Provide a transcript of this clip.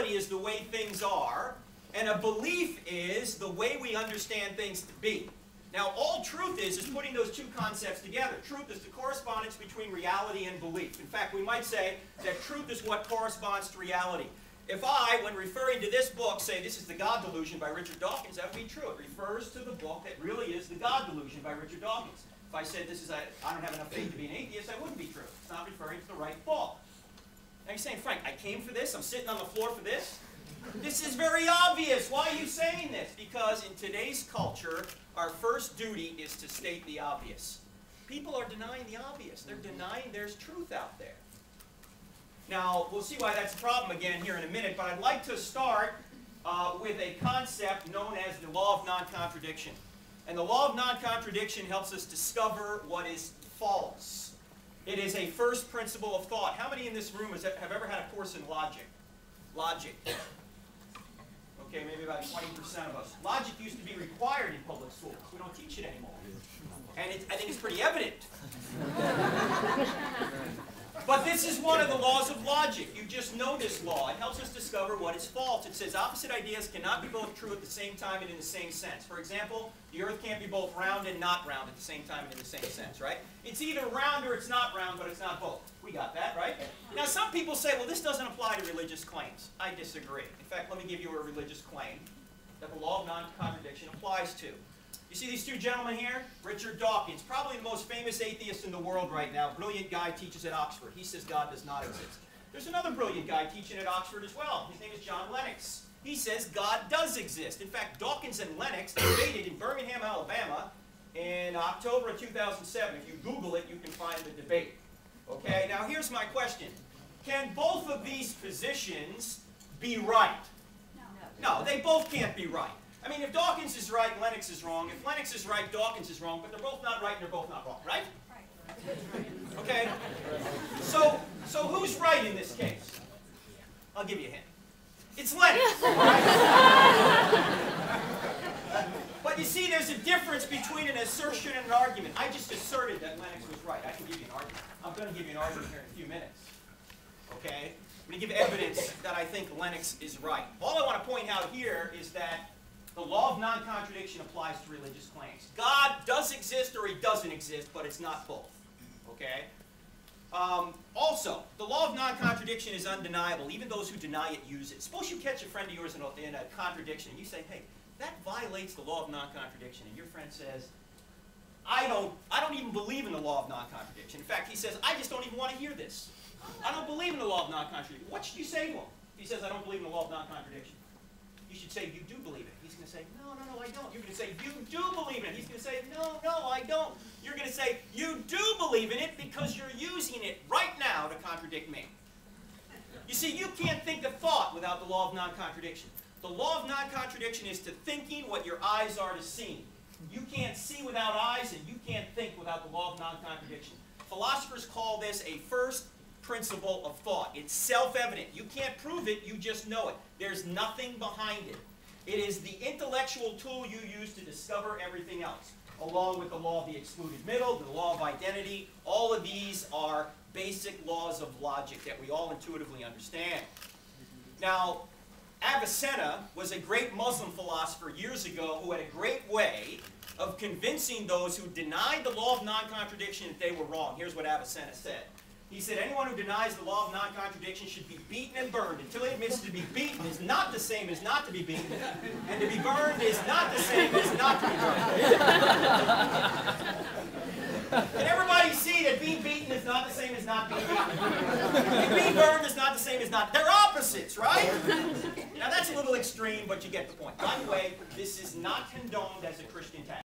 reality is the way things are, and a belief is the way we understand things to be. Now, all truth is putting those two concepts together. Truth is the correspondence between reality and belief. In fact, we might say that truth is what corresponds to reality. If I, when referring to this book, say this is The God Delusion by Richard Dawkins, that would be true. It refers to the book that really is The God Delusion by Richard Dawkins. If I said this is I don't have enough faith to be an atheist, that wouldn't be true. It's not referring to the right book. Now you're saying, Frank, I came for this? I'm sitting on the floor for this? This is very obvious. Why are you saying this? Because in today's culture, our first duty is to state the obvious. People are denying the obvious. They're denying there's truth out there. Now, we'll see why that's a problem again here in a minute, but I'd like to start with a concept known as the law of non-contradiction. And the law of non-contradiction helps us discover what is false. It is a first principle of thought. How many in this room have ever had a course in logic? Logic. Okay, maybe about 20% of us. Logic used to be required in public schools. We don't teach it anymore. And I think it's pretty evident. But this is one of the laws of logic. You just know this law. It helps us discover what is false. It says opposite ideas cannot be both true at the same time and in the same sense. For example, the earth can't be both round and not round at the same time and in the same sense, right? It's either round or it's not round, but it's not both. We got that, right? Now, some people say, well, this doesn't apply to religious claims. I disagree. In fact, let me give you a religious claim that the law of non-contradiction applies to. You see these two gentlemen here? Richard Dawkins, probably the most famous atheist in the world right now. Brilliant guy, teaches at Oxford. He says God does not exist. There's another brilliant guy teaching at Oxford as well. His name is John Lennox. He says God does exist. In fact, Dawkins and Lennox debated in Birmingham, Alabama in October of 2007. If you Google it, you can find the debate. Okay, now here's my question. Can both of these positions be right? No, they both can't be right. I mean, if Dawkins is right, Lennox is wrong. If Lennox is right, Dawkins is wrong. But they're both not right and they're both not wrong, right? Okay? So who's right in this case? I'll give you a hint. It's Lennox. But you see, there's a difference between an assertion and an argument. I just asserted that Lennox was right. I can give you an argument. I'm going to give you an argument here in a few minutes. Okay? I'm going to give evidence that I think Lennox is right. All I want to point out here is that the law of non-contradiction applies to religious claims. God does exist or he doesn't exist, but it's not both. Okay? Also, the law of non-contradiction is undeniable. Even those who deny it use it. Suppose you catch a friend of yours in a contradiction, and you say, hey, that violates the law of non-contradiction. And your friend says, I don't even believe in the law of non-contradiction. In fact, he says, I just don't even want to hear this. I don't believe in the law of non-contradiction. What should you say to him? If he says, I don't believe in the law of non-contradiction. You should say, you do believe it. He's going to say, no, I don't. You're going to say, you do believe in it. He's going to say, no, I don't. You're going to say, you do believe in it because you're using it right now to contradict me. You see, you can't think a thought without the law of non-contradiction. The law of non-contradiction is to thinking what your eyes are to seeing. You can't see without eyes, and you can't think without the law of non-contradiction. Philosophers call this a first principle of thought. It's self-evident. You can't prove it, you just know it. There's nothing behind it. It is the intellectual tool you use to discover everything else, along with the law of the excluded middle, the law of identity. All of these are basic laws of logic that we all intuitively understand. Now, Avicenna was a great Muslim philosopher years ago who had a great way of convincing those who denied the law of non-contradiction that they were wrong. Here's what Avicenna said. He said, anyone who denies the law of non-contradiction should be beaten and burned. Until he admits to be beaten is not the same as not to be beaten, and to be burned is not the same as not to be burned. Can everybody see that being beaten is not the same as not being beaten? And being burned is not the same as not. They're opposites, right? Now that's a little extreme, but you get the point. By the way, this is not condoned as a Christian tactic.